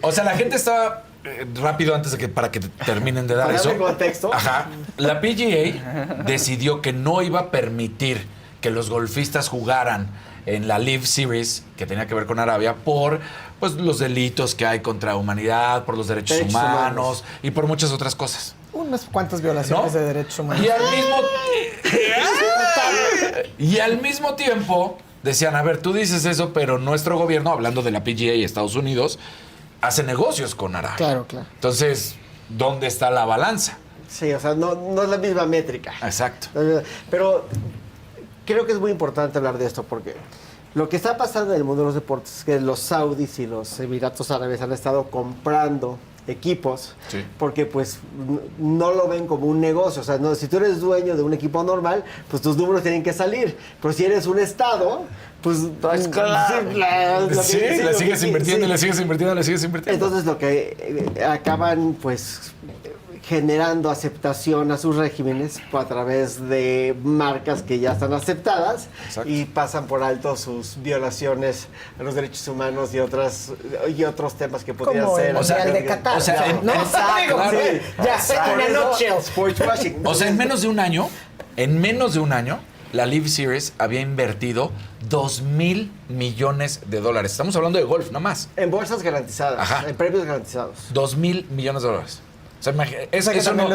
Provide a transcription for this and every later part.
O sea, la gente estaba rápido antes de que para que terminen de dar Para eso. darle contexto. Ajá. La PGA decidió que no iba a permitir que los golfistas jugaran en la Live Series, que tenía que ver con Arabia, por pues los delitos que hay contra humanidad, por los derechos humanos y por muchas otras cosas. Unas cuantas violaciones ¿No? de derechos humanos. Y al mismo tiempo decían, a ver, tú dices eso, pero nuestro gobierno, hablando de la PGA y Estados Unidos, hace negocios con Arabia. Claro, claro. Entonces, ¿dónde está la balanza? Sí, o sea, no es la misma métrica. Exacto. Pero creo que es muy importante hablar de esto porque lo que está pasando en el mundo de los deportes es que los saudis y los Emiratos Árabes han estado comprando equipos porque pues no lo ven como un negocio. O sea, no, si tú eres dueño de un equipo normal, pues tus números tienen que salir. Pero si eres un estado, pues claro. Le sigues invirtiendo, le sigues invirtiendo, le sigues invirtiendo. Entonces lo que acaban pues generando aceptación a sus regímenes a través de marcas que ya están aceptadas. Exacto. Y pasan por alto sus violaciones a los derechos humanos y otros temas que podrían como ser. El Mundial de Qatar. O sea, ¿no? Claro. Ya, o sea, en menos de un año, la Live Series había invertido $2,000 millones. Estamos hablando de golf, nada más. En bolsas garantizadas, Ajá. en premios garantizados. $2,000 millones. O sea, eso no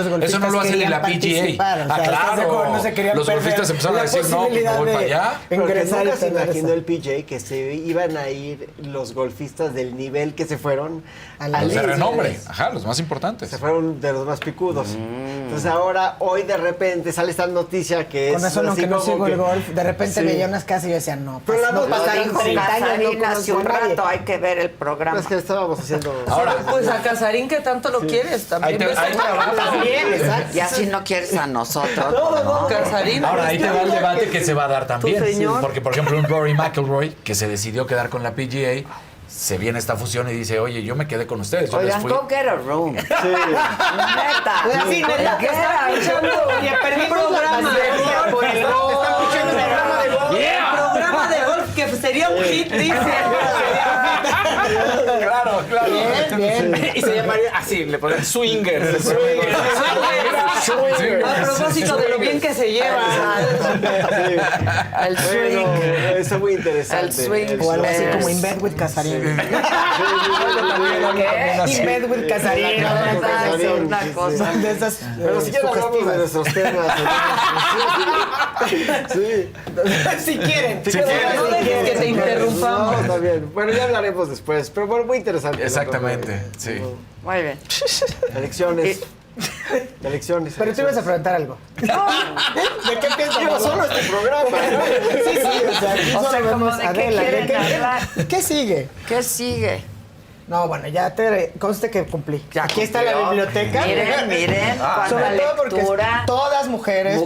lo hace ni la PGA. Claro. No se querían los golfistas empezaron a decir, no, pues voy para allá. Pero que nunca se imaginó el PGA que se iban a ir los golfistas del nivel que se fueron a los de renombre. Ajá, los más importantes. Se fueron de los más picudos. Entonces ahora, hoy de repente sale esta noticia que con es eso no, así que no sigo que, el golf, de repente veía unas casas y yo decía, no, pero la no pasa dijo 30 años, Casarín no hace un rato, hay que ver el programa. Es que estábamos haciendo... Ahora, pues a Casarín que tanto lo quieres también. También, exacto. Y así no quieres a nosotros. No. Casarín. Ahora, ahí te va el debate que se va a dar también. señor. Porque, por ejemplo, un Rory McIlroy, que se decidió quedar con la PGA, se viene esta fusión y dice, oye, yo me quedé con ustedes. Yo Oigan, les fui... go get a room. Sí. Neta. Sí, neta, ¿Qué estaba escuchando? Ya perdimos programa de golf. por el golf. Está escuchando el programa de golf. El programa de golf que sería un hit, dice. Claro. Bien. Y se llamaría así, le ponen swingers. A propósito de lo bien que se lleva. El swing. Bueno, eso es muy interesante. El swing. O algo así Bears. como In Bed with Casarín. ¿Qué? In Bed with Casarín. Una cosa. De esas Pero si quieren hablamos de nuestros temas. Sí. Si quieren. No dejes que te interrumpamos. No, está bien. Bueno, ya hablaremos después. Pero bueno, muy interesante. Exactamente, sí. Muy bien. Elecciones. Pero tú ibas a preguntar algo. ¿De qué piensas? Lleva solo este programa. Sí, o sea, aquí O solo sea, como vemos de qué Adela. quieren hablar. ¿Qué sigue? ¿Qué sigue? No, bueno, ya te conste que cumplí. Ya Aquí está la cumplió. biblioteca. Miren, cuánta Sobre todo porque lectura. todas mujeres,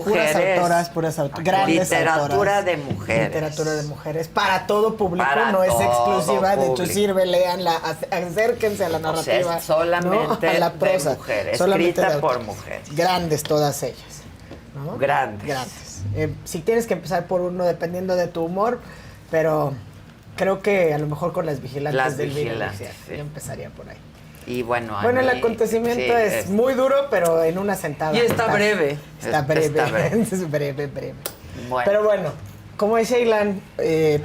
puras autoras, grandes Literatura autoras. de mujeres. Literatura de mujeres. Para todo público, Para no es todo exclusiva de tu público. sirve, léanla, acérquense a la O sea, narrativa. es solamente ¿no? A la de prosa. mujeres, Solamente escrita de por autores. mujeres. Grandes todas ellas. ¿no? Grandes. Si tienes que empezar por uno, dependiendo de tu humor, pero creo que a lo mejor con Las Vigilantes Las del Vino, Vigilantes, sí. yo empezaría por ahí. Y bueno, Bueno, el mí, acontecimiento sí, es muy duro, pero en una sentada. Y está breve. Está breve. Está breve. Es breve. Bueno. Pero bueno, como decía Ilan,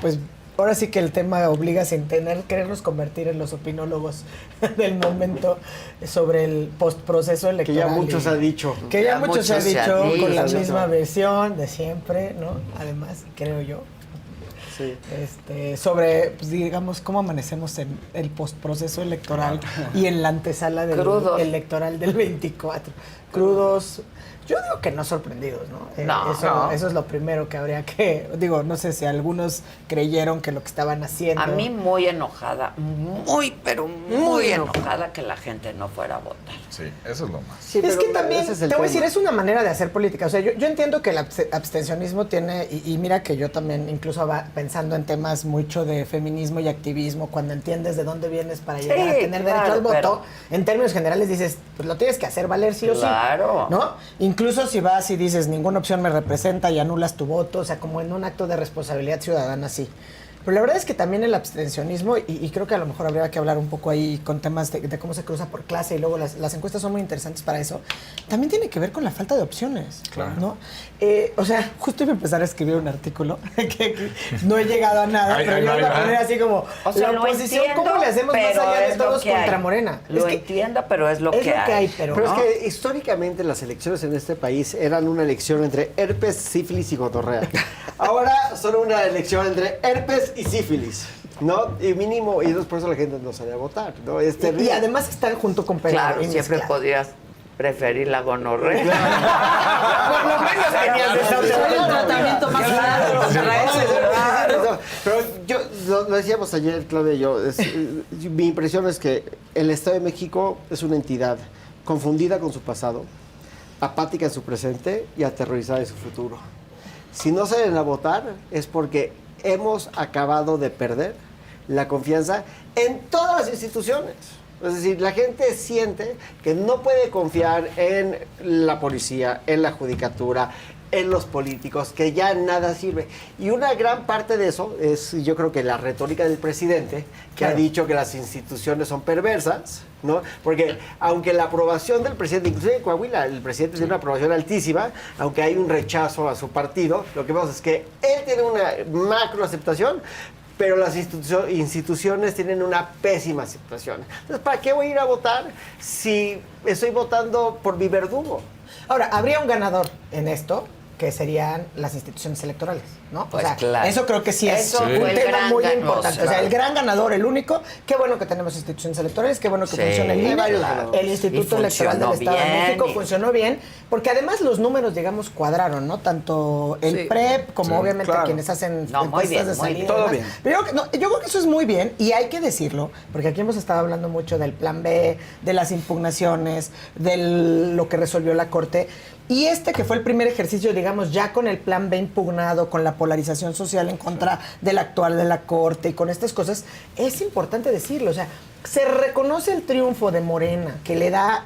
pues ahora sí que el tema obliga sin querernos convertir en los opinólogos del momento sobre el postproceso Que electoral. ya muchos han dicho. Que ya mucho se ha dicho con la dicho. misma versión de siempre, ¿no? Además, creo yo. Sí. Sobre, pues, digamos, cómo amanecemos en el postproceso electoral y en la antesala del Crudos. electoral del 24. Crudos. Yo digo que no sorprendidos, ¿no? Eso es lo primero que habría que... Digo, no sé si algunos creyeron que lo que estaban haciendo... A mí muy enojada, pero muy enojada que la gente no fuera a votar. Sí, eso es lo más. Sí, Es pero que también, ese es te el voy a tema. decir, es una manera de hacer política. O sea, yo entiendo que el abstencionismo tiene, y mira que yo también, incluso pensando en temas mucho de feminismo y activismo, cuando entiendes de dónde vienes para llegar a tener derecho al voto, en términos generales dices, pues lo tienes que hacer valer sí o sí. Claro. ¿No? Incluso si vas y dices, ninguna opción me representa y anulas tu voto, o sea, como en un acto de responsabilidad ciudadana, sí. Pero la verdad es que también el abstencionismo, y creo que a lo mejor habría que hablar un poco ahí con temas de cómo se cruza por clase, y luego las encuestas son muy interesantes para eso, también tiene que ver con la falta de opciones, ¿no? O sea, justo iba a empezar a escribir un artículo que no he llegado a nada, pero yo iba a poner así como, O sea, la oposición, ¿cómo le hacemos más allá de todos contra Morena? Lo entiendo, pero es lo que hay. Pero es que históricamente las elecciones en este país eran una elección entre herpes, sífilis y gonorrea. Ahora son una elección entre herpes y sífilis, ¿no? Y mínimo, y por eso la gente no sale a votar, ¿no? Y además están junto con Pedro. Claro, siempre podías preferir la gonorrea. Por lo menos tenías un tratamiento más claro. Pero yo, lo decíamos ayer, Claudia y yo, mi impresión es que el Estado de México es una entidad confundida con su pasado, apática en su presente y aterrorizada en su futuro. Si no salen a votar es porque hemos acabado de perder la confianza en todas las instituciones. Es decir, la gente siente que no puede confiar en la policía, en la judicatura, en los políticos, que ya nada sirve. Y una gran parte de eso es, yo creo que la retórica del presidente, que ha dicho que las instituciones son perversas, ¿no? Porque aunque la aprobación del presidente, inclusive en Coahuila, el presidente tiene una aprobación altísima, aunque hay un rechazo a su partido, lo que vemos es que él tiene una macro aceptación, pero las instituciones tienen una pésima aceptación. Entonces, ¿para qué voy a ir a votar si estoy votando por mi verdugo? Ahora, habría un ganador en esto, que serían las instituciones electorales, ¿no? Pues o sea, claro. Eso creo que sí es Eso un fue el tema gran muy ganador, importante. O sea, el gran ganador, el único, qué bueno que tenemos instituciones electorales, qué bueno que Sí, funciona el INE, claro. el Instituto Y Electoral del funcionó Estado de bien, México y- funcionó bien, porque además los números, digamos, cuadraron, ¿no? Tanto el Sí. PREP como obviamente claro. quienes hacen No, muy bien, encuestas de muy salida. bien. y Todo demás. bien. Pero yo creo que eso es muy bien y hay que decirlo, porque aquí hemos estado hablando mucho del plan B, de las impugnaciones, de lo que resolvió la Corte. Y que fue el primer ejercicio, digamos, ya con el plan B impugnado, con la polarización social en contra del actual de la Corte y con estas cosas, es importante decirlo. O sea, se reconoce el triunfo de Morena, que le da,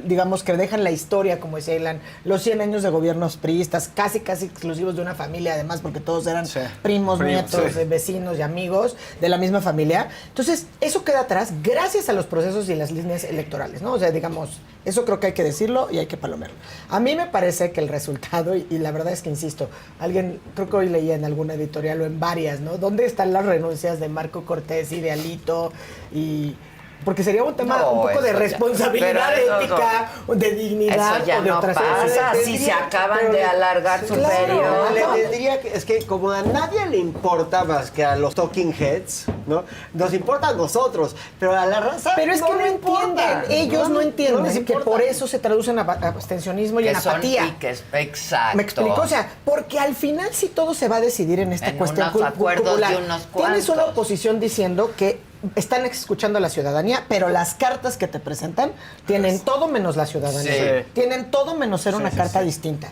digamos, que dejan la historia, como decía Ilan, los 100 años de gobiernos priistas, casi exclusivos de una familia, además, porque todos eran primos, nietos, vecinos y amigos de la misma familia. Entonces, eso queda atrás gracias a los procesos y las líneas electorales, ¿no? O sea, digamos, eso creo que hay que decirlo y hay que palomearlo. A mí me parece que el resultado, y la verdad es que, insisto, creo que hoy leía en alguna editorial o en varias, ¿no? ¿Dónde están las renuncias de Marco Cortés y de Alito? Porque sería un tema No, un poco de eso ya. responsabilidad Pero eso ética, de dignidad Eso ya o de no otras pasa cosas. si se acaban de alargar su periodo. Le diría que es que como a nadie le importa más que a los talking heads, ¿no? Nos importa a nosotros, pero a la raza Pero es que no le importa. entienden, ellos no entienden les que importa. por eso se traduce en abstencionismo y en apatía. Exacto. ¿Me explico? O sea, porque al final sí todo se va a decidir en esta En cuestión unos acuerdos cupular. de unos Tienes una cuantos. oposición diciendo que están escuchando a la ciudadanía, pero las cartas que te presentan tienen todo menos la ciudadanía. Sí. Tienen todo menos ser una carta distinta.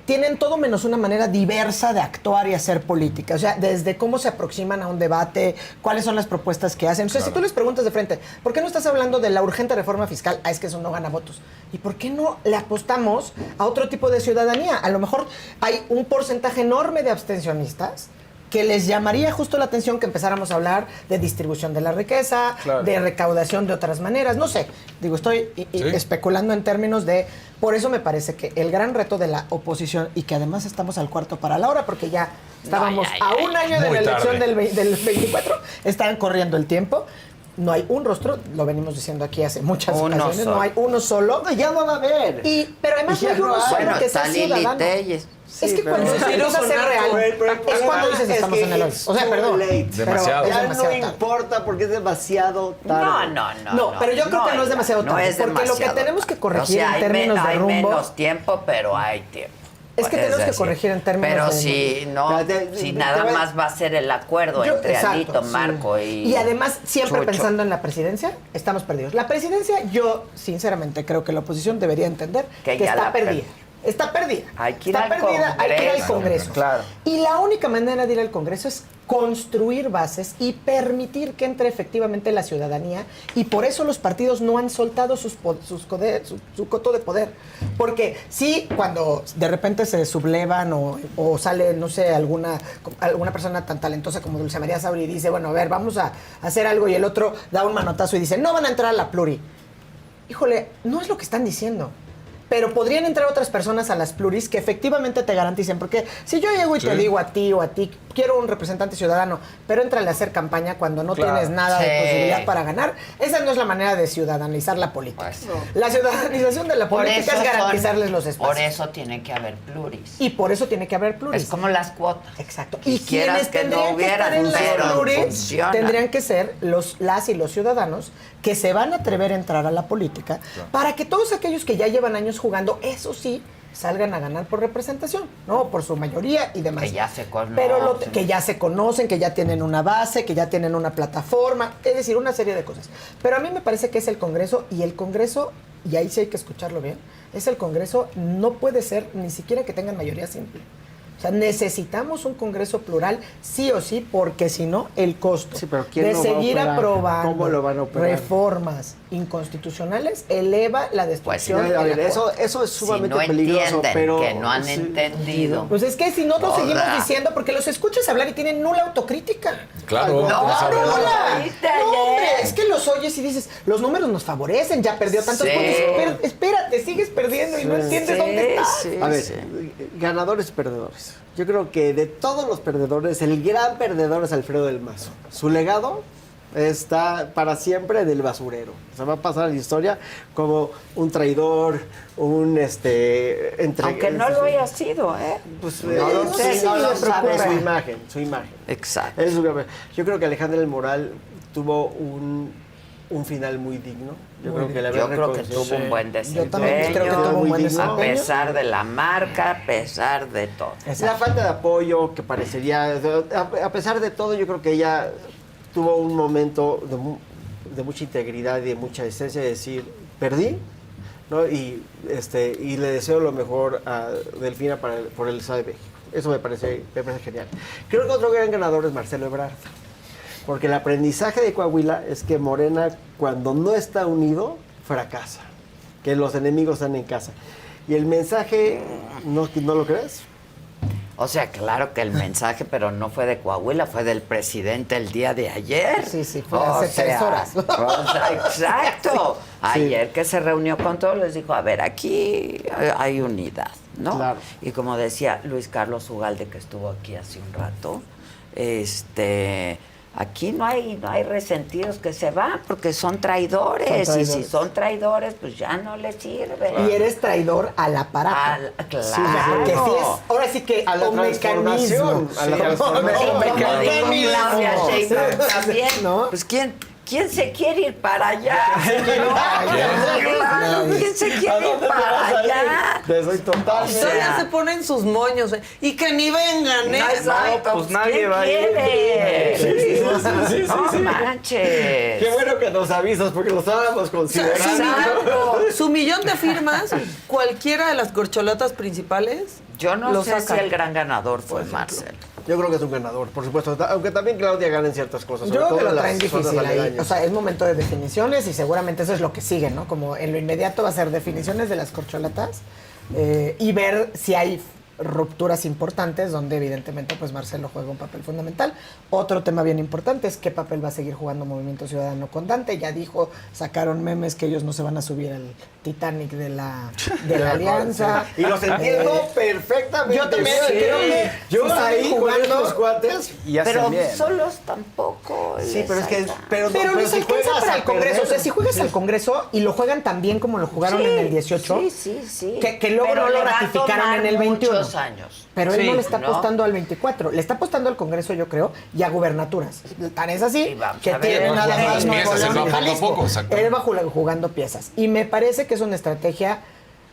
Tienen todo menos una manera diversa de actuar y hacer política. O sea, desde cómo se aproximan a un debate, cuáles son las propuestas que hacen. O sea, si tú les preguntas de frente, ¿por qué no estás hablando de la urgente reforma fiscal? Es que eso no gana votos. ¿Y por qué no le apostamos a otro tipo de ciudadanía? A lo mejor hay un porcentaje enorme de abstencionistas que les llamaría justo la atención que empezáramos a hablar de distribución de la riqueza, de recaudación de otras maneras, no sé. Digo, estoy especulando en términos de... Por eso me parece que el gran reto de la oposición, y que además estamos al cuarto para la hora, porque ya estábamos a un año de Muy la elección tarde. del 24, están corriendo el tiempo. No hay un rostro, lo venimos diciendo aquí hace muchas ocasiones, no hay uno solo. No, ya no va a haber. Pero además no hay uno solo Bueno, que sea está Lili ciudadano. Telles. Es que cuando se empieza a ser real, es cuando dices estamos en el hoy. O sea, perdón. Demasiado. pero es Ya demasiado no tarde. importa porque es demasiado tarde. No, pero yo creo que no es demasiado no tarde, es porque lo que demasiado tenemos que tarde. corregir en términos de hay rumbo- menos tiempo, pero hay tiempo. Es que tenemos que corregir en términos pero de- si no, si nada más va a ser el acuerdo entre exacto, Alito, sí. Marco y además, siempre Chucho. pensando en la presidencia, estamos perdidos. La presidencia, yo sinceramente creo que la oposición debería entender que ya está la perdida. Está perdida. Hay que ir Está al perdida, hay que ir al Congreso. Congreso. Claro. Y la única manera de ir al Congreso es construir bases y permitir que entre efectivamente la ciudadanía, y por eso los partidos no han soltado su coto de poder. Porque sí, cuando de repente se sublevan o sale, no sé, alguna persona tan talentosa como Dulce María Sauri y dice, bueno, a ver, vamos a hacer algo, y el otro da un manotazo y dice, no van a entrar a la pluri. Híjole, no es lo que están diciendo. Pero podrían entrar otras personas a las pluris que efectivamente te garanticen. Porque si yo llego y te digo a ti o a ti, quiero un representante ciudadano, pero éntrale a hacer campaña cuando no tienes nada de posibilidad para ganar, esa no es la manera de ciudadanizar la política. Pues, La ciudadanización de la política es garantizarles los espacios. Por eso tiene que haber pluris. Y por eso tiene que haber pluris. Es como las cuotas. Exacto. Y quieras quienes que no tendrían hubiera, estar en las pero pluris funciona. tendrían que ser las y los ciudadanos que se van a atrever a entrar a la política para que todos aquellos que ya llevan años jugando, eso sí, salgan a ganar por representación, ¿no? Por su mayoría y demás. Que ya se conocen. Pero que ya se conocen, que ya tienen una base, que ya tienen una plataforma, es decir, una serie de cosas. Pero a mí me parece que es el Congreso, y el Congreso, y ahí sí hay que escucharlo bien, es el Congreso, no puede ser ni siquiera que tengan mayoría simple. O sea, necesitamos un Congreso plural, sí o sí, porque si no, el costo Sí, pero ¿quién de lo va a seguir operar? aprobando ¿Cómo lo van a operar? reformas inconstitucionales eleva la destrucción. A ver, de la eso es Si sumamente no peligroso, entienden, pero que no han sí. entendido. Pues es que si no lo Toda. seguimos diciendo, porque los escuchas hablar y tienen nula autocrítica. Claro. No, pues, a ver, ¡Nula! ¿Viste No, hombre, ayer? es que los oyes y dices, los números nos favorecen, ya perdió tantos Sí. puntos. Espérate, sigues perdiendo y no entiendes dónde estás. Sí, A ver, sí. ganadores y perdedores. Yo creo que de todos los perdedores, el gran perdedor es Alfredo del Mazo. Su legado está para siempre en el basurero. Se va a pasar a la historia como un traidor, un Aunque no lo haya sido, ¿eh? Pues, No lo sé, sí, no lo su sabemos. imagen. Exacto. Es su gran- Yo creo que Alejandra del Moral tuvo un final muy digno. Yo creo que la Yo haber creo que reconocido- tuvo un buen desempeño. Yo también creo que tuvo un buen Muy digno. A desempeño. pesar de la marca, a pesar de todo. La falta de apoyo que parecería, a pesar de todo, yo creo que ella tuvo un momento de mucha integridad y de mucha esencia de decir, perdí, ¿no? Y le deseo lo mejor a Delfina por el Estado de México. Eso me parece genial. Creo que otro gran ganador es Marcelo Ebrard. Porque el aprendizaje de Coahuila es que Morena, cuando no está unido, fracasa. Que los enemigos están en casa. Y el mensaje, ¿no lo crees? O sea, claro que el mensaje, pero no fue de Coahuila, fue del presidente el día de ayer. Sí, fue hace 3 horas. O sea, exacto. Ayer que se reunió con todos, les dijo, a ver, aquí hay unidad, ¿no? Claro. Y como decía Luis Carlos Ugalde, que estuvo aquí hace un rato, aquí no hay resentidos que se van porque son traidores. Y si son traidores, pues ya no les sirve. Y eres traidor al aparato. Claro. Que sí es, ahora sí que A la un mecanismo. transformación, a la transformación. Como dijo Claudia Sheinbaum también, ¿no? pues ¿quién se quiere ir para allá? Claro, ¿quién se quiere ir para allá? Soy total. Todavía se ponen sus moños. Y que ni vengan, ¿eh? No, exacto, pues nadie ¿quién va a ir. quiere? Sí, No manches. Qué bueno que nos avisas porque lo estábamos considerando. Exacto. Su millón de firmas, cualquiera de las corcholatas principales. Yo no lo sé sacan. si el gran ganador fue Marcelo. Yo creo que es un ganador, por supuesto. Aunque también Claudia gana en ciertas cosas. Yo sobre creo todo que lo en las traen zonas difícil ahí. aledañas. O sea, es momento de definiciones y seguramente eso es lo que sigue, ¿no? Como en lo inmediato va a ser definiciones de las corcholatas y ver si hay rupturas importantes donde evidentemente pues Marcelo juega un papel fundamental. Otro tema bien importante es qué papel va a seguir jugando Movimiento Ciudadano con Dante. Ya dijo, sacaron memes que ellos no se van a subir al Titanic de la alianza. Y los entiendo perfectamente. Yo también creo que yo si ahí siguen con jugando- estos cuates. Y hacen Pero bien. solos tampoco. Sí, pero es que pero Pero les si alcanza juegas para a el Congreso. perder- O sea, si juegas al Congreso y lo juegan tan bien como lo jugaron en el 18, Sí. que luego Pero no lo le va a ratificaron tomar en el 21. muchos años. Pero él Sí, no le está ¿no? apostando al 24, le está apostando al Congreso, yo creo, y a gubernaturas. Tan es Y así vamos que a ver, tiene va nada jugando más piezas, Nuevo él va León y poco a Jalisco. poco, exacto. Él va jugando piezas. Y me parece que es una estrategia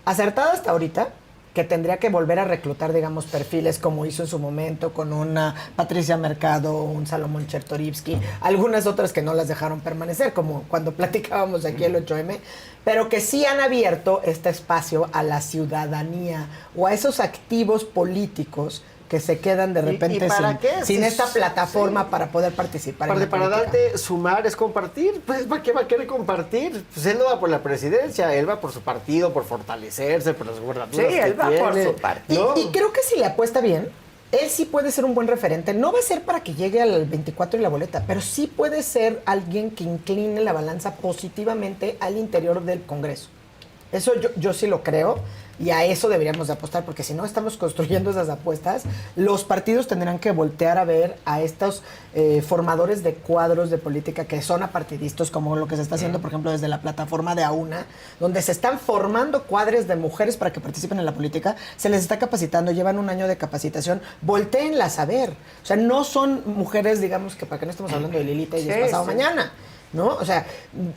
acertada hasta ahorita, que tendría que volver a reclutar, digamos, perfiles como hizo en su momento con una Patricia Mercado, un Salomón Chertorivsky, algunas otras que no las dejaron permanecer, como cuando platicábamos aquí el 8M, pero que sí han abierto este espacio a la ciudadanía o a esos activos políticos que se quedan de repente sin esta plataforma para poder participar en la Para política. Dante, sumar es compartir. Pues, ¿para qué va a querer compartir? Pues él no va por la presidencia, él va por su partido, por fortalecerse, por las gubernaturas Sí, él va por su partido. Y creo que si le apuesta bien, él sí puede ser un buen referente. No va a ser para que llegue al 24 y la boleta, pero sí puede ser alguien que incline la balanza positivamente al interior del Congreso. Eso yo sí lo creo. Y a eso deberíamos de apostar, porque si no estamos construyendo esas apuestas, los partidos tendrán que voltear a ver a estos formadores de cuadros de política que son apartidistas, como lo que se está haciendo, por ejemplo, desde la plataforma de AUNA, donde se están formando cuadres de mujeres para que participen en la política, se les está capacitando, llevan un año de capacitación, voltéenlas a ver. O sea, no son mujeres, digamos, que para que no estemos hablando de Lilita y es pasado mañana, ¿no? O sea,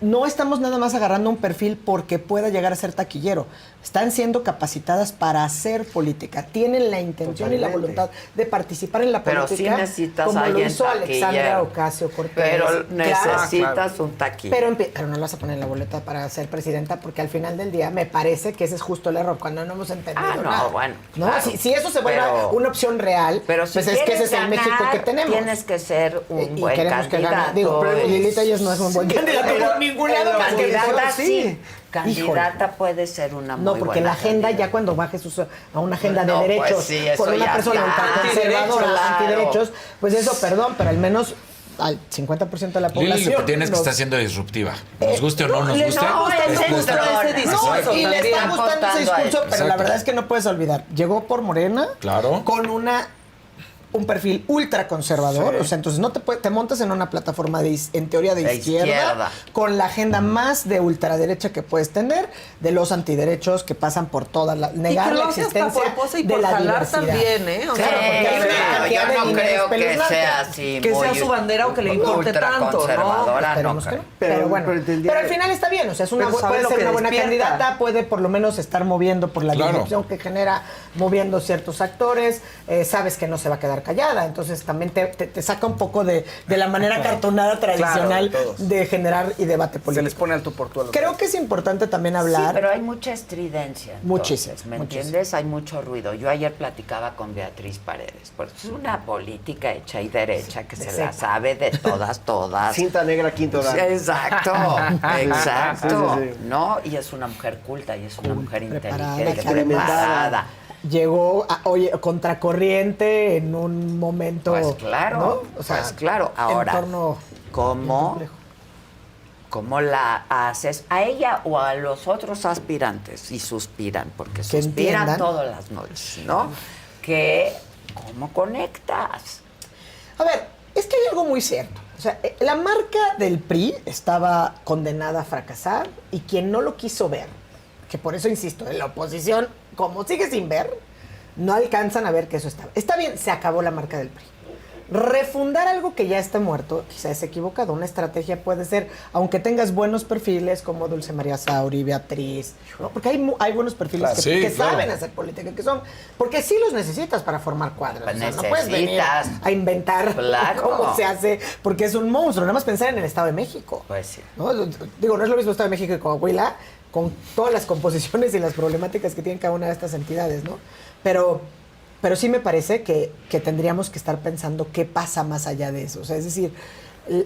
no estamos nada más agarrando un perfil porque pueda llegar a ser taquillero. Están siendo capacitadas para hacer política. Tienen la intención y la voluntad de participar en la política. Pero sí necesitas como lo alguien hizo Alexandra taquillero. Ocasio-Cortez. Pero necesitas claro. un taquillero. Pero no lo vas a poner en la boleta para ser presidenta, porque al final del día me parece que ese es justo el error, cuando no hemos entendido no, nada. bueno, ¿no? claro. Si eso se vuelve una opción real, Pero si pues es que ese es el quieres México que ganar, tenemos. Tienes que ser un Y buen queremos que gane. candidato. Digo, pero Lilita ya no es un buen candidato por ningún lado. más que Candidata decirlo, sí. Candidata puede ser una muy No, buena porque la agenda, candidata. ya cuando baje a una agenda No, de pues derechos, sí, eso con una ya persona está. ultraconservadora, Claro. antiderechos, pues eso, perdón, pero al menos al 50% de la población. Lili lo que tienes que nos- está siendo disruptiva. Nos guste o no nos le guste. está gustando es justo justa. ese discurso. No, y le también. está gustando ese apostando a discurso, eso. pero la Exacto. verdad es que no puedes olvidar. Llegó por Morena Claro. con un perfil ultraconservador, o sea, entonces no te montas en una plataforma en teoría de izquierda, con la agenda más de ultraderecha que puedes tener, de los antiderechos que pasan por todas las, Y negar que lo la hace hasta existencia por pose y de por la jalar diversidad. también, ¿eh? O sea, Claro, porque hay una cantidad de yo no dinero creo que espeluznante. sea así. Que sea muy su bandera o que le importe tanto, ¿no? ultraconservadora, Esperemos no que creo. no. Pero bueno, pero al final está bien, o sea, es Pero sabe puede lo ser que una buena despierta. candidata, puede por lo menos estar moviendo por la Claro. disrupción que genera, moviendo ciertos actores, sabes que no se va a quedar callada, entonces también te saca un poco de la manera cartonada tradicional Claro, de todos. de generar y debate Se les político. pone al tú por tú a los Creo que es importante también Sí, hablar. pero hay mucha estridencia. entonces, Muchísimo, ¿Me muchísimo. entiendes? Hay mucho ruido. Yo ayer platicaba con Beatriz Paredes, porque es una política hecha y derecha que se la sabe de todas. Cinta negra, quinto dan. Exacto, exacto. Sí, sí. ¿No? Y es una mujer culta y es una mujer preparada, inteligente, experimentada. preparada. Llegó contracorriente en un momento. Pues claro, ¿no? O sea, pues claro. Ahora, entorno ¿cómo, complejo. ¿cómo la haces a ella o a los otros aspirantes? Y suspiran, porque Que suspiran entiendan. todas las noches, ¿no? Que, ¿cómo conectas? A ver, es que hay algo muy cierto. O sea, la marca del PRI estaba condenada a fracasar y quien no lo quiso ver, que por eso insisto, en la oposición, como sigue sin ver, no alcanzan a ver que eso estaba. Está bien, se acabó la marca del PRI. Refundar algo que ya está muerto, quizás es equivocado. Una estrategia puede ser, aunque tengas buenos perfiles como Dulce María Sauri, Beatriz, ¿no? Porque hay buenos perfiles Claro, que, sí, que claro. saben hacer política, que son, porque sí los necesitas para formar cuadros. Pues O sea, no puedes venir necesitas. a inventar Claro. cómo se hace, porque es un monstruo. Nada más pensar en el Estado de México. Pues sí. ¿No? Digo, no es lo mismo Estado de México que Coahuila, con todas las composiciones y las problemáticas que tienen cada una de estas entidades, ¿no? Pero sí me parece que tendríamos que estar pensando qué pasa más allá de eso. O sea, es decir,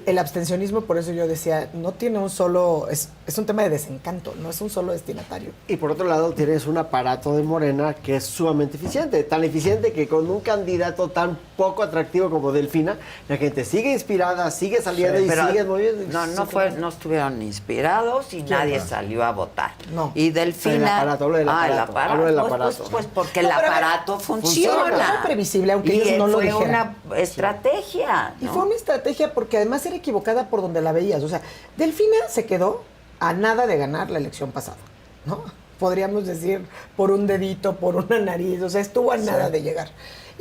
el abstencionismo, por eso yo decía, no tiene un solo, es un tema de desencanto, no es un solo destinatario. Y por otro lado tienes un aparato de Morena que es sumamente eficiente, tan eficiente que con un candidato tan poco atractivo como Delfina, la gente sigue inspirada, sigue saliendo y Pero sigue moviendo. no estuvieron inspirados y nadie salió a votar. No. Y Delfina... El aparato, hablo del aparato, hablo del aparato. Pues porque No, el pero a ver, aparato funciona. funciona. Fue previsible, aunque y ellos no lo fue dijeran. una estrategia, Y ¿no? fue una estrategia porque además era equivocada por donde la veías. O sea, Delfina se quedó a nada de ganar la elección pasada, ¿no? Podríamos decir por un dedito, por una nariz, o sea, estuvo a nada de llegar.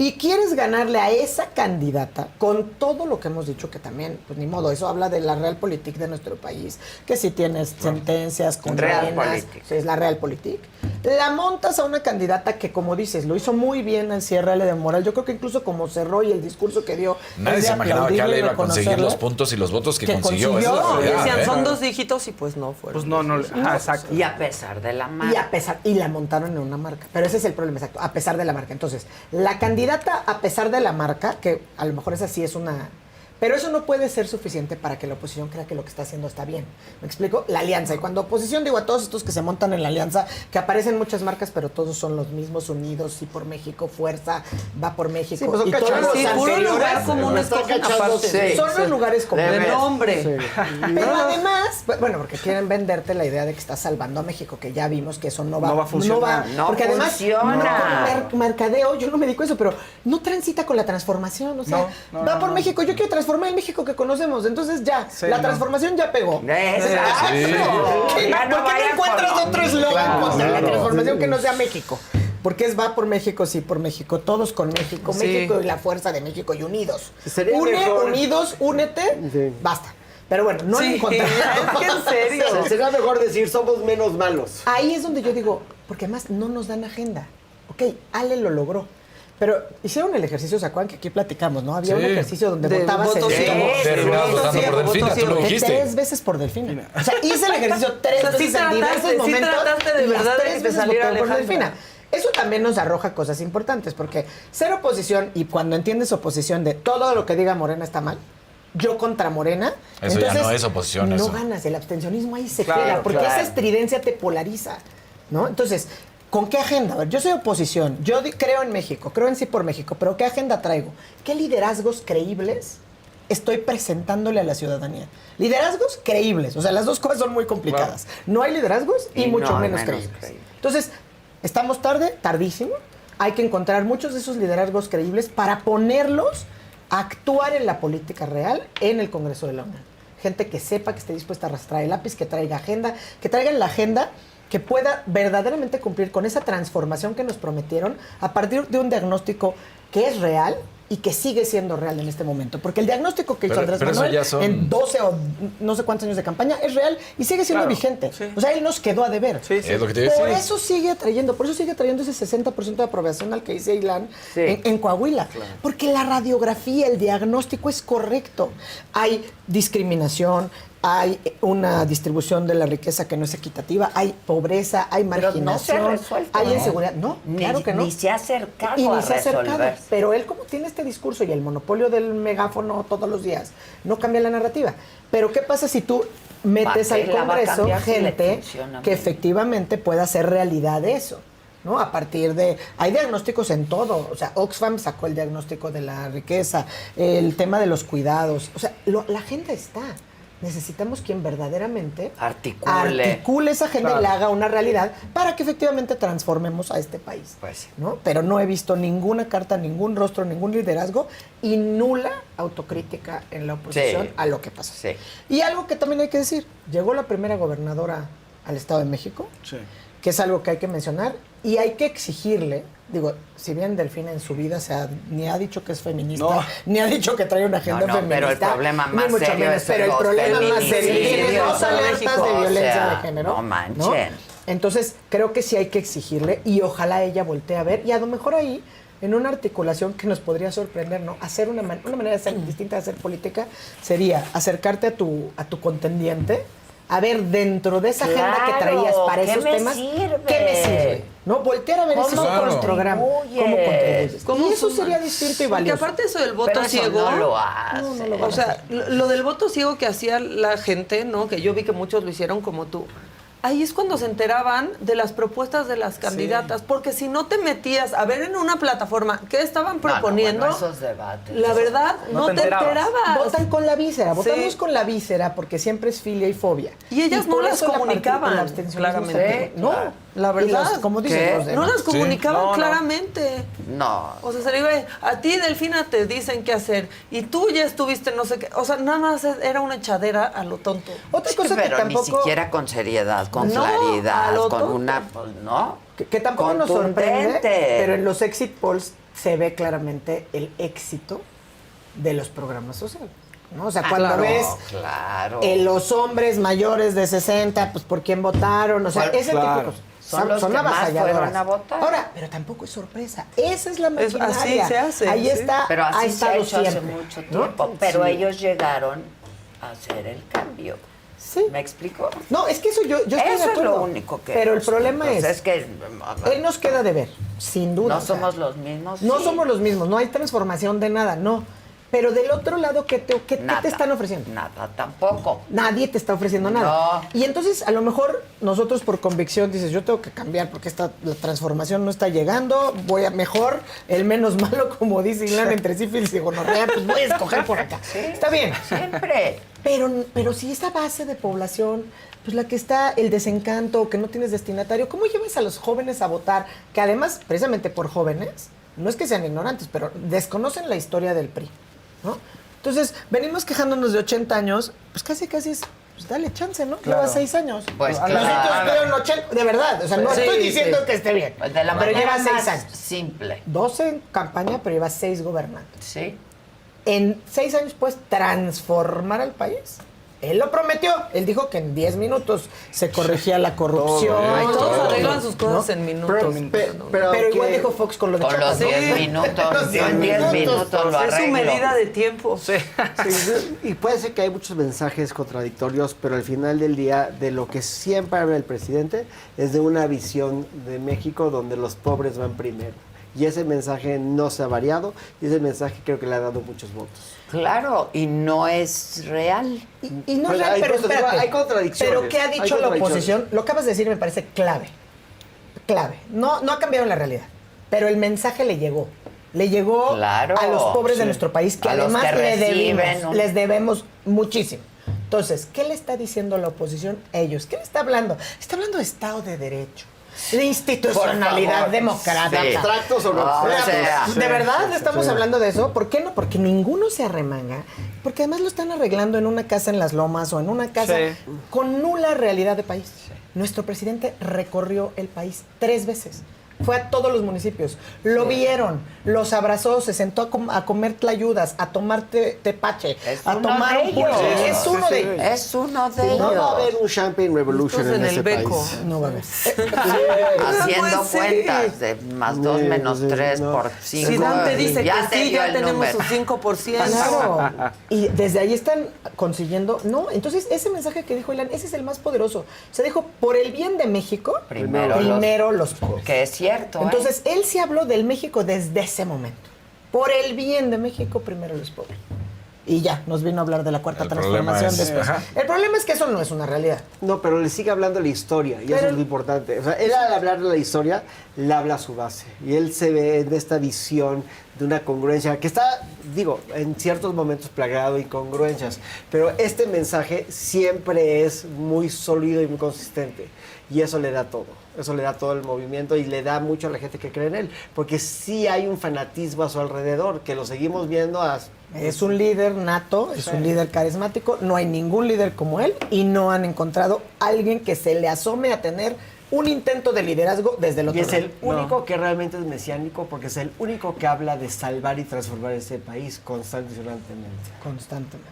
y quieres ganarle a esa candidata con todo lo que hemos dicho que también, pues ni modo, eso habla de la realpolitik de nuestro país, que si tienes sentencias condenas, es la realpolitik. La montas a una candidata que, como dices, lo hizo muy bien al cierre de Moral. Yo creo que incluso como cerró y el discurso que dio, nadie se imaginaba que Ale iba a conseguir los puntos y los votos que consiguió. Esa es la realidad, decían, son 2 dígitos y pues no fueron. Pues no, exacto. Y a pesar de la marca. Y la montaron en una marca. Pero ese es el problema, exacto, a pesar de la marca. Entonces, la candidata, a pesar de la marca, que a lo mejor esa sí es una... Pero eso no puede ser suficiente para que la oposición crea que lo que está haciendo está bien. ¿Me explico? La alianza. Y cuando oposición, digo, a todos estos que se montan en la alianza, que aparecen muchas marcas, pero todos son los mismos, Unidos, Sí por México, Fuerza, Va por México. Sí, pues y todos los puro anteriores, lugar común escogen aparte. son los lugares comunes. De nombre. Sí. Pero además, bueno, porque quieren venderte la idea de que estás salvando a México, que ya vimos que eso no va a funcionar. No porque además, funciona. con mercadeo, yo no me dedico a eso, pero no transita con la transformación. O sea, va por México. Yo quiero transformar el México que conocemos. Entonces ya, la transformación ya pegó. Exacto. ¿Por qué no encuentras otro eslogan contra la transformación que no sea México? Porque es Va por México, Sí por México, todos con México, México y la fuerza de México y unidos. Unidos, únete, basta. Pero bueno, no lo encontramos. Es que en serio. Sería mejor decir somos menos malos. Ahí es donde yo digo, porque además no nos dan agenda. Ok, Ale lo logró. Pero hicieron el ejercicio, ¿se acuerdan que aquí platicamos, no? Había un ejercicio donde votabas voto ciego. Terminabas votando por Delfina, tú lo dijiste. 3 veces por Delfina. O sea, hice el ejercicio 3 veces en diversos momentos. Sí trataste de y las verdad de 3 que te veces saliera voté por Alejandra. Delfina. Eso también nos arroja cosas importantes, porque ser oposición, y cuando entiendes oposición de todo lo que diga Morena está mal, yo contra Morena, eso entonces ya no es oposición, no eso. ganas, el abstencionismo ahí se queda, porque esa estridencia te polariza, ¿no? Entonces, ¿con qué agenda? A ver, yo soy oposición, yo creo en México, creo en Sí por México, pero ¿qué agenda traigo? ¿Qué liderazgos creíbles estoy presentándole a la ciudadanía? Liderazgos creíbles, o sea, las dos cosas son muy complicadas. No hay liderazgos y mucho menos creíbles. Entonces, estamos tardísimo, hay que encontrar muchos de esos liderazgos creíbles para ponerlos a actuar en la política real en el Congreso de la Unión. Gente que sepa, que esté dispuesta a arrastrar el lápiz, que traiga agenda, que traigan la agenda que pueda verdaderamente cumplir con esa transformación que nos prometieron a partir de un diagnóstico que es real y que sigue siendo real en este momento. Porque el diagnóstico que hizo Andrés Manuel en 12 o no sé cuántos años de campaña es real y sigue siendo vigente. Sí. O sea, él nos quedó a deber. Sí, sí. Es lo que te decía. Por eso sigue trayendo ese 60% de aprobación al que dice Ilan en Coahuila. Claro. Porque la radiografía, el diagnóstico es correcto. Hay discriminación, hay una distribución de la riqueza que no es equitativa, hay pobreza, hay marginación, no se ha resuelto, hay inseguridad. No, claro que no. Ni se ha acercado y a ni se ha acercado. resolverse. Pero él, como tiene este discurso y el monopolio del megáfono todos los días, no cambia la narrativa. Pero ¿qué pasa si tú metes al Congreso gente que efectivamente pueda hacer realidad eso? ¿No? A partir de... Hay diagnósticos en todo. O sea, Oxfam sacó el diagnóstico de la riqueza, el tema de los cuidados. O sea, la agenda está. Necesitamos quien verdaderamente articule esa agenda y la haga una realidad para que efectivamente transformemos a este país. Pues, ¿no? Pero no he visto ninguna carta, ningún rostro, ningún liderazgo y nula autocrítica en la oposición a lo que pasó. Sí. Y algo que también hay que decir, llegó la primera gobernadora al Estado de México, que es algo que hay que mencionar y hay que exigirle. Digo, si bien Delfina en su vida ni ha dicho que es feminista, ni ha dicho que trae una agenda feminista. Pero el problema más serio es pero el problema más serio tiene 2 alertas de violencia de género. No manchen. ¿no? Entonces, creo que sí hay que exigirle y ojalá ella voltee a ver y a lo mejor ahí, en una articulación que nos podría sorprender, ¿no? Hacer una manera de ser distinta de hacer política sería acercarte a tu contendiente. A ver, dentro de esa agenda que traías para esos temas, ¿qué me sirve? ¿No? Voltear a ver ese programa. ¿Cómo contribuyes? Y eso sería distinto y valioso. Porque aparte eso del voto ciego... no lo hace. O sea, lo del voto ciego que hacía la gente, ¿no? Que yo vi que muchos lo hicieron como tú. Ahí es cuando se enteraban de las propuestas de las candidatas, porque si no te metías a ver en una plataforma qué estaban proponiendo, esos debates, la verdad no te enterabas. Votan con la víscera, votamos con la víscera porque siempre es filia y fobia. Y ellas no las comunicaban claramente. No, la verdad. Como dicen, no las comunicaban claramente. No. O sea, se le iba a ti, Delfina, te dicen qué hacer. Y tú ya estuviste no sé qué. O sea, nada más era una echadera a lo tonto. Otra cosa que tampoco... ni siquiera con seriedad, con claridad, con una... ¿no? Que tampoco nos sorprende, pero en los exit polls se ve claramente el éxito de los programas sociales, ¿no? O sea, cuando ves los hombres mayores de 60, pues por quién votaron, o sea, ese tipo de cosas. Son los que más fueron a votar. Ahora, pero tampoco es sorpresa. Esa es la maquinaria. Así se hace. Ahí está. Pero así se ha hecho siempre, hace mucho tiempo. ¿no? Pero ellos llegaron a hacer el cambio. Sí. ¿Me explico? No, es que eso yo estoy de Eso es acuerdo. lo único que... Pero el problema es que... él nos queda de ver, sin duda. No somos los mismos. No sí. somos los mismos, no hay transformación de nada, no. Pero del otro lado, ¿qué te están ofreciendo? Nada, tampoco. Nadie te está ofreciendo nada. Y entonces, a lo mejor, nosotros por convicción dices, yo tengo que cambiar porque la transformación no está llegando, voy a mejor, el menos malo, como dice Ilan, entre sífilis y gonorrea, pues voy a escoger por acá. Sí, está bien. Siempre. Pero si esa base de población, pues la que está el desencanto, que no tienes destinatario, ¿cómo llevas a los jóvenes a votar? Que además, precisamente por jóvenes, no es que sean ignorantes, pero desconocen la historia del PRI, ¿no? Entonces, venimos quejándonos de 80 años, pues casi es, pues dale chance, ¿no? Claro. Lleva 6 años. Pues Nosotros fueron 80, de verdad, o sea, no Sí, estoy diciendo sí. que esté bien, Pues de la pero manera lleva 6 más años. simple. 12 en campaña, pero lleva 6 gobernando. Sí. En 6 años puedes transformar al país. Él lo prometió. Él dijo que en 10 minutos se corregía la corrupción. Ay, todos todo. arreglan sus cosas ¿No? en minutos. Pero igual dijo Fox con lo de Con los Chiapas, ¿no? 10 minutos. Yo en 10 minutos lo Es su arreglo. medida de tiempo. Sí. Sí, y puede ser que hay muchos mensajes contradictorios, pero al final del día, de lo que siempre habla el presidente es de una visión de México donde los pobres van primero. Y ese mensaje no se ha variado y ese mensaje creo que le ha dado muchos votos. Claro, y no es real. Y no Pero es real, hay pero cosas, espérate. hay contradicciones. Pero ¿qué ha Hay dicho la contradicciones. oposición? Lo acabas de decir y me parece clave. Clave. No ha cambiado la realidad, pero el mensaje le llegó. Le llegó Claro, a los pobres de sí. nuestro país, que A los además que reciben un- les debemos muchísimo. Entonces, ¿qué le está diciendo la oposición a ellos? ¿Qué le está hablando? Está hablando de Estado de Derecho, de institucionalidad Por favor. democrática. Sí. ¿Abstractos o no? O sea, ¿De verdad sí, estamos sí. hablando de eso? ¿Por qué no? Porque ninguno se arremanga. Porque además lo están arreglando en una casa en Las Lomas o en una casa Sí. con nula realidad de país. Nuestro presidente recorrió el país 3 veces. Fue a todos los municipios. Lo vieron, los abrazó, se sentó a comer tlayudas, a tomar tepache, Es a uno tomar de un pulque. ellos. Es uno Sí, de sí. ellos. Es uno de No ellos. va a haber un Champagne Revolution Estos en en ese el beco. país. No va a haber. Haciendo Pues sí. cuentas de más 2 menos Sí, 3 no. por 5. Si Dante dice que te sí, dio ya el tenemos número. sus 5%. Claro. Y desde ahí están consiguiendo. No, entonces ese mensaje que dijo Ilan, ese es el más poderoso. Se dijo, por el bien de México, Primero los pobres. Que es cierto. Entonces, él sí habló del México desde ese momento. Por el bien de México, primero los pobres. Y ya, nos vino a hablar de la cuarta El problema transformación es- después. ajá. El problema es que eso no es una realidad. No, pero le sigue hablando la historia y eso Pero- es lo importante. O sea, él al hablar de la historia, le habla a su base. Y él se ve en esta visión de una congruencia que está, digo, en ciertos momentos plagado de incongruencias. Pero este mensaje siempre es muy sólido y muy consistente. Y eso le da todo. Eso le da todo el movimiento y le da mucho a la gente que cree en él. Porque sí hay un fanatismo a su alrededor, que lo seguimos viendo Es un líder nato, es un líder carismático. No hay ningún líder como él y no han encontrado alguien que se le asome a tener un intento de liderazgo desde el Y otro es lado. el único que realmente es mesiánico porque es el único que habla de salvar y transformar ese país constantemente. Constantemente.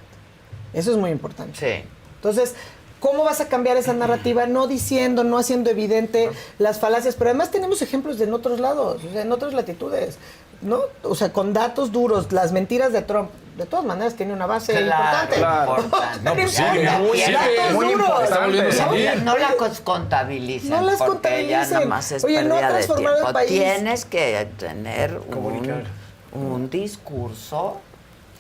Eso es muy importante. Sí. Entonces, ¿cómo vas a cambiar esa narrativa? No diciendo, no haciendo evidente las falacias, pero además tenemos ejemplos de en otros lados, o sea, en otras latitudes, ¿no? O sea, con datos duros, las mentiras de Trump, de todas maneras tiene una base importante. claro. No, pues sigue, Muy- datos muy duros. importante. Está volviendo a ¿no? salir. No la contabilicen. No las porque ya contabilicen. nada más es Oye, no ha pérdida de transformado el tiempo. país. Tienes que tener Comunicar. un discurso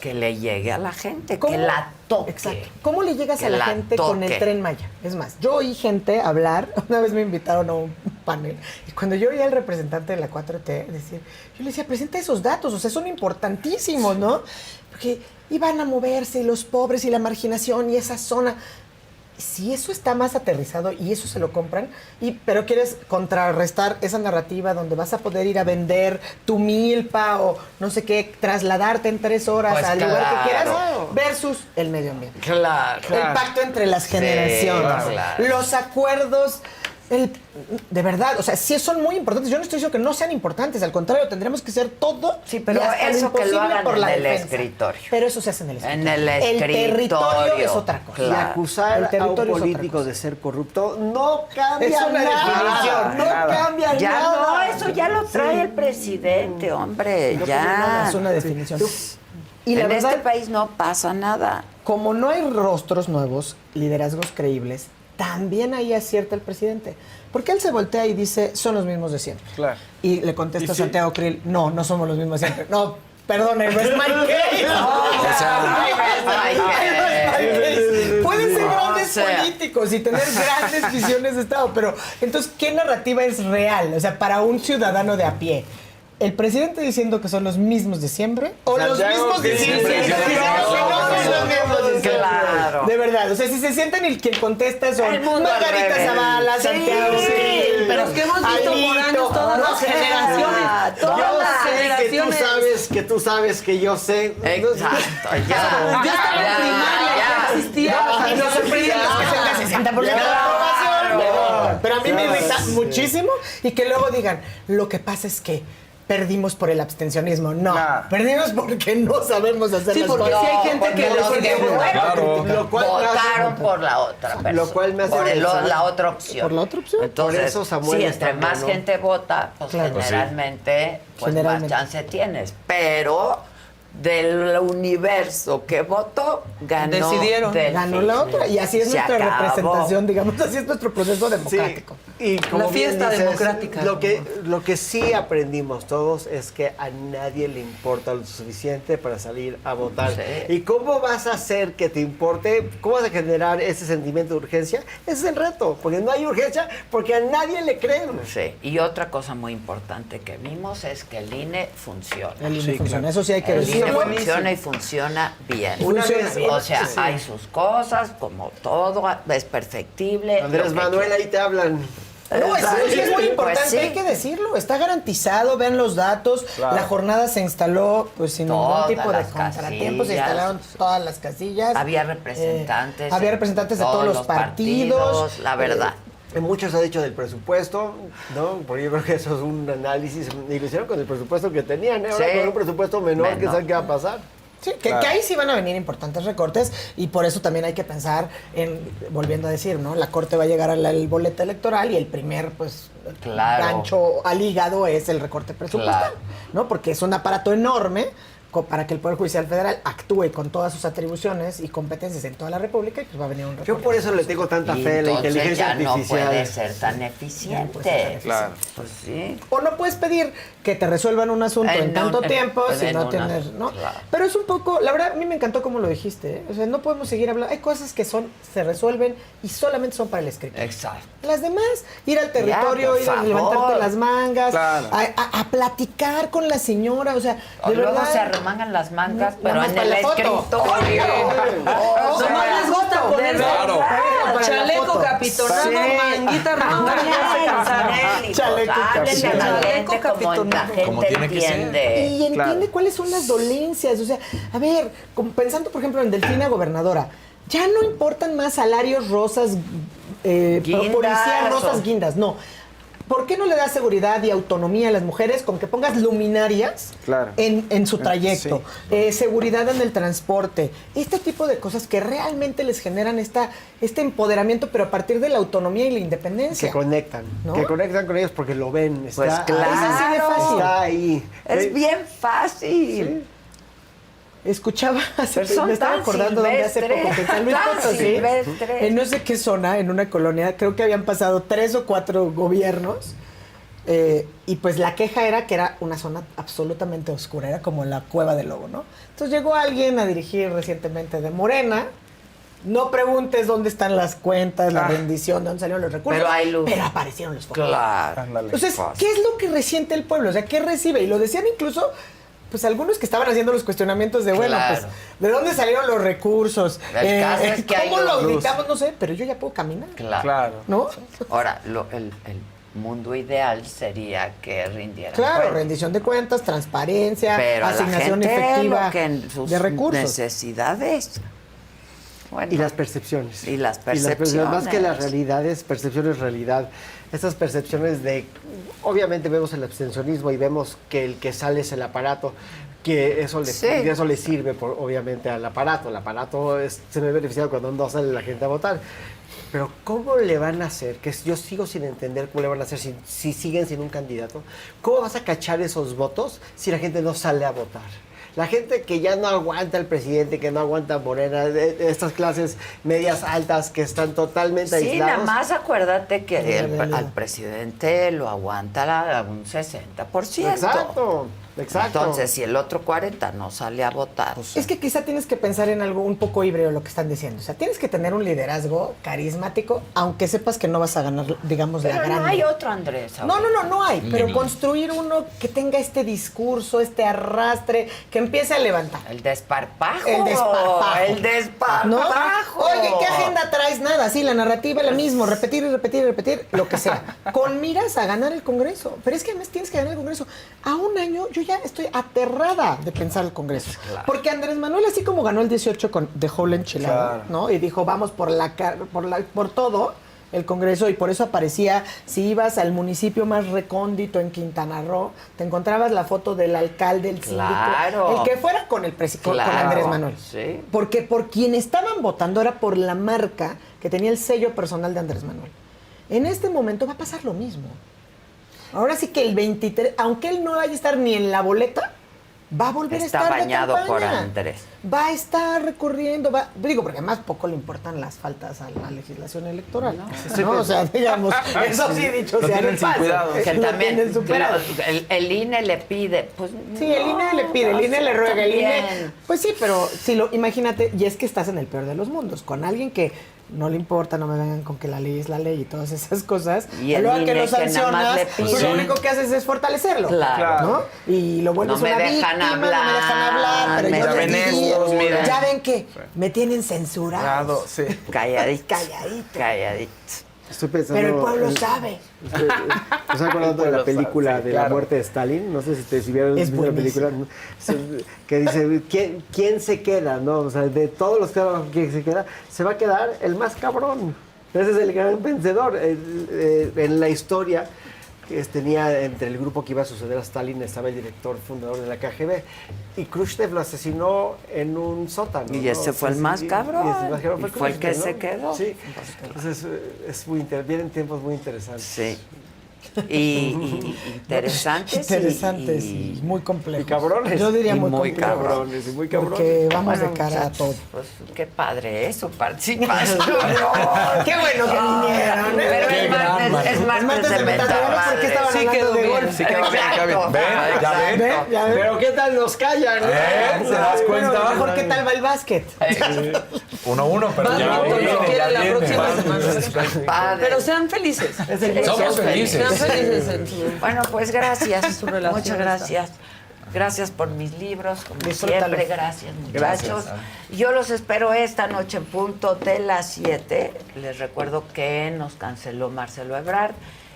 que le llegue a la gente, ¿Cómo? que la toque. Exacto. ¿Cómo le llegas Que a la la gente con el toque. Tren Maya? Es más, yo oí gente hablar, una vez me invitaron a un panel, y cuando yo oía al representante de la 4T decir, yo le decía, presenta esos datos, o sea, son importantísimos, ¿no? Porque iban a moverse y los pobres y la marginación y esa zona. Si eso está más aterrizado y eso se lo compran, pero quieres contrarrestar esa narrativa donde vas a poder ir a vender tu milpa o no sé qué, trasladarte en 3 horas Pues al lugar que quieras, claro. versus el medio ambiente. Claro. El pacto entre las generaciones, claro. los acuerdos De verdad, o sea, sí son muy importantes. Yo no estoy diciendo que no sean importantes, al contrario, tendremos que hacer todo. Sí, pero y hasta eso que lo imposible hagan por la en el defensa. escritorio. Pero eso se hace en el escritorio. En el escritorio. El territorio es otra cosa. Y Claro. acusar El a un territorio es otra político cosa. de ser corrupto no cambia Es una nada. definición, No cambia Ya nada. no, eso ya lo trae el presidente, hombre, ya. Es una definición. Y la en verdad, este país no pasa nada. como no hay rostros nuevos, liderazgos creíbles, también ahí acierta el presidente. Porque él se voltea y dice, son los mismos de siempre. Claro. Y le contesta ¿Y sí? Santiago Krill, no, no somos los mismos de siempre. No, perdón, no es my case. O sea, Pueden ser grandes O sea. políticos y tener grandes visiones de Estado, pero entonces, ¿qué narrativa es real? O sea, para un ciudadano de a pie. ¿El presidente diciendo que son los mismos de siempre? ¿O los Santiago mismos de Krill. siempre? Sí, No, sí, que no son los mismos de siempre. Claro. De verdad, o sea, si se sientan y quien contesta son El mundo al Margarita revés. Zavala, Sí, Santiago Krill, pero es que hemos visto por años todas las generaciones. Todas Yo las sé que tú generaciones. sabes que tú sabes que yo sé. Exacto, ya. Yo estaba en primaria, ya existía. Y nos sorprenden los que son de 60% de la aprobación. Pero a mí me irrita muchísimo y que luego digan, lo que pasa es que perdimos por el abstencionismo. No, Nah. perdimos porque no sabemos hacer Sí, las porque cosas. sí hay gente que Porque los los que fueron, Claro. Lo cual me hace- votaron por la otra persona. Lo cual me hace por pensar- la otra opción. Por la otra opción. Entonces, Por eso Samuel sí, está entre más bueno. gente vota, pues Claro. Pues sí. generalmente, pues Generalmente. más chance tienes. Pero del universo que votó, ganó. Decidieron. Ganó la otra. Y así es Se nuestra acabó. representación, digamos, así es nuestro proceso Sí, democrático. y como La bien fiesta dices, democrática. Lo que sí aprendimos todos es que a nadie le importa lo suficiente para salir a votar. Sí. ¿Y cómo vas a hacer que te importe? ¿Cómo vas a generar ese sentimiento de urgencia? Ese es el reto, porque no hay urgencia, porque a nadie le creen. Sí. Y otra cosa muy importante que vimos es que el INE funciona. El INE Sí, funciona, claro. eso sí hay que El INE decirlo. funciona y funciona bien. Una Funciona vez, bien. O sea, sí. hay sus cosas, como todo, es perfectible. Andrés lo que Manuel, ahí te hablan. No, eso sí es muy Pues importante, sí. hay que decirlo, está garantizado, vean los datos, Claro. la jornada se instaló pues sin Todas ningún tipo de las contratiempos, se casillas. instalaron todas las casillas. Había representantes. había en representantes de todos los partidos. La verdad. Mucho se ha dicho del presupuesto, ¿no? Porque yo creo que eso es un análisis, y lo hicieron con el presupuesto que tenían, ¿eh? Ahora Sí. con un presupuesto menor, que saben qué va a pasar. Sí, que ahí sí van a venir importantes recortes y por eso también hay que pensar en, volviendo a decir, ¿no? La Corte va a llegar al boleto electoral y el primer, pues, Claro. gancho al hígado es el recorte presupuestal, Claro. ¿no? Porque es un aparato enorme para que el Poder Judicial Federal actúe con todas sus atribuciones y competencias en toda la República y pues va a venir un recorte. Yo por eso le tengo tanta Y fe a la entonces inteligencia ya artificial. no puede ser tan Ya no puede ser tan eficiente. Claro. Pues sí. O no puedes pedir que te resuelvan un asunto en tanto tiempo si en no una- tienes, ¿no? claro. Pero es un poco, la verdad, a mí me encantó como lo dijiste, ¿eh? O sea, no podemos seguir hablando. Hay cosas que se resuelven y solamente son para el escrito. Exacto. Las demás, ir al territorio, por ir a favor. levantarte las mangas, Claro. a platicar con la señora, o sea, de Luego verdad. se arremangan las mangas, Nada pero más en para el la foto. escritorio. O sea, Nomás les gusta foto, ponerse Claro. para la chaleco foto. capitonado, Sí. manguita roja, ya se cansaron. Chaleco Háblenle a la capitonado. gente como la Capitonado. Como gente tiene que ser. entiende. Y entiende Claro. cuáles son las dolencias. O sea, a ver, como pensando, por ejemplo, en Delfina Gobernadora, ya no importan más salarios rosas, Guindas, policías rosas o- guindas, no. ¿Por qué no le das seguridad y autonomía a las mujeres con que pongas luminarias Claro. en su trayecto? Sí. Seguridad en el transporte. Este tipo de cosas que realmente les generan este empoderamiento, pero a partir de la autonomía y la independencia. Que conectan. ¿No? Que conectan con ellos porque lo ven. Está, Pues claro. Es así de fácil. Está ahí. Es bien fácil. Escuchaba, Pero son me estaba tan acordando donde hace silvestres, poco, que en San Luis tan Potosí, silvestres. en no sé qué zona, en una colonia, creo que habían pasado 3 o 4 gobiernos, y pues la queja era que era una zona absolutamente oscura, era como la cueva del lobo, ¿no? Entonces llegó alguien a dirigir recientemente de Morena. No preguntes dónde están las cuentas, la rendición, de dónde salieron los recursos. Pero hay luz. Pero aparecieron los focos. Claro. Ándale. Entonces, ¿qué es lo que resiente el pueblo? O sea, ¿qué recibe? Y lo decían incluso, pues algunos que estaban haciendo los cuestionamientos de, bueno, Claro. pues, ¿de dónde salieron los recursos? El caso es que hay ¿Cómo lo luz. auditamos? No sé, pero yo ya puedo caminar, Claro. Claro. ¿no? Ahora, el mundo ideal sería que rindieran Claro, cuentas. rendición de cuentas, transparencia, Pero a la asignación gente efectiva lo que en sus de recursos. necesidades. Bueno. Y las percepciones. Y las percepciones. Más que las realidades, percepciones, realidad. Estas percepciones de... Obviamente vemos el abstencionismo y vemos que el que sale es el aparato, que eso le sirve, obviamente, al aparato. El aparato se ve beneficiado cuando no sale la gente a votar. Pero ¿cómo le van a hacer? Que yo sigo sin entender cómo le van a hacer si siguen sin un candidato. ¿Cómo vas a cachar esos votos si la gente no sale a votar? La gente que ya no aguanta al presidente, que no aguanta a Morena, estas clases medias altas que están totalmente aislados. Sí, nada más acuérdate que al presidente lo aguanta un 60%. Exacto. Entonces, si el otro 40 no sale a votar. Es que quizá tienes que pensar en algo un poco híbrido lo que están diciendo. O sea, tienes que tener un liderazgo carismático, aunque sepas que no vas a ganar, digamos, pero la grande. no hay otro Andrés. No hay. Pero construir uno que tenga este discurso, este arrastre, que empiece a levantar. El desparpajo. El desparpajo. ¿No? Oye, ¿qué agenda traes? Nada, sí, la narrativa es la misma, repetir y repetir y repetir, lo que sea. Con miras a ganar el Congreso. Pero es que además tienes que ganar el Congreso. A un año yo ya estoy aterrada de pensar el Congreso. Claro. Porque Andrés Manuel, así como ganó el 18 con The Whole Enchilada, ¿no? Y dijo, vamos por todo el Congreso, y por eso aparecía, si ibas al municipio más recóndito en Quintana Roo, te encontrabas la foto del alcalde, el síndico, el que fuera con con Andrés Manuel. Sí. Porque por quien estaban votando era por la marca que tenía el sello personal de Andrés Manuel. En este momento va a pasar lo mismo. Ahora sí que el 23, aunque él no vaya a estar ni en la boleta, va a volver a estar Está bañado de por campaña. Andrés. Va a estar recorriendo, digo, porque además poco le importan las faltas a la legislación electoral. ¿No? O sea, digamos, eso sí dicho sea tienen el sin paso. cuidado. Que Lo también tienen superado. el INE le pide, pues Sí, el INE le pide, el INE le ruega, el INE. también. Pues sí, pero imagínate, y es que estás en el peor de los mundos, con alguien que no le importa, no me vengan con que la ley es la ley y todas esas cosas. Y el luego INE que lo que nada más sancionas, le pues pide. lo único que haces es fortalecerlo. Claro. ¿No? Y lo vuelves No me una dejan víctima, hablar, no me dejan hablar, pero me yo ven les digo, estos, miren. ya ven que me tienen censurado. Sí. Calladito. Calladito. Estoy pensando... Pero el pueblo sabe. Estoy acordando de la película de la muerte de Stalin. No sé si vieron Es la película. Que dice, ¿quién se queda? ¿No? O sea, de todos los que se queda, se va a quedar el más cabrón. Ese es el gran vencedor. En la historia que tenía entre el grupo que iba a suceder a Stalin, estaba el director fundador de la KGB. Y Khrushchev lo asesinó en un sótano. Y ese fue el más cabrón. Y fue el que Khrushchev, se ¿no? quedó. Sí. Entonces, vienen tiempos muy interesantes. Sí. Y interesantes. Y muy complejos. Y cabrones. Yo diría Y muy muy complejos. cabrones, y muy cabrones. Porque vamos Bueno, de cara a todo. Pues qué padre su participación. Qué bueno que vinieron. Pero Qué es gran martes de metamadres, porque estaban Sí hablando quedó de bien, golf. sí quedó bien, quedó bien. Ven, ya ven. ¿Ven? Ya ven. Pero ¿qué tal nos callan? ¿Se das cuenta? Bueno, mejor qué tal va el básquet. 1-1, pero ya Badminton, viene, si quiere, ya la viene. próxima semana. Padre. Pero sean felices. Somos felices. Sean felices en su... Bueno, pues gracias. Su relación Muchas gracias. Gracias por mis libros, como Disfrútalos. siempre. Gracias, muchachos. Yo los espero esta noche en punto de las 7. Les recuerdo que nos canceló Marcelo Ebrard.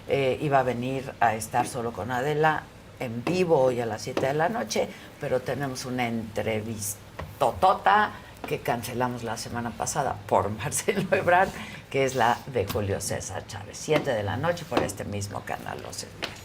Iba a venir a estar solo con Adela en vivo hoy a las 7 de la noche, pero tenemos una entrevistotota que cancelamos la semana pasada por Marcelo Ebrard, que es la de Julio César Chávez. 7 de la noche por este mismo canal. Los espero.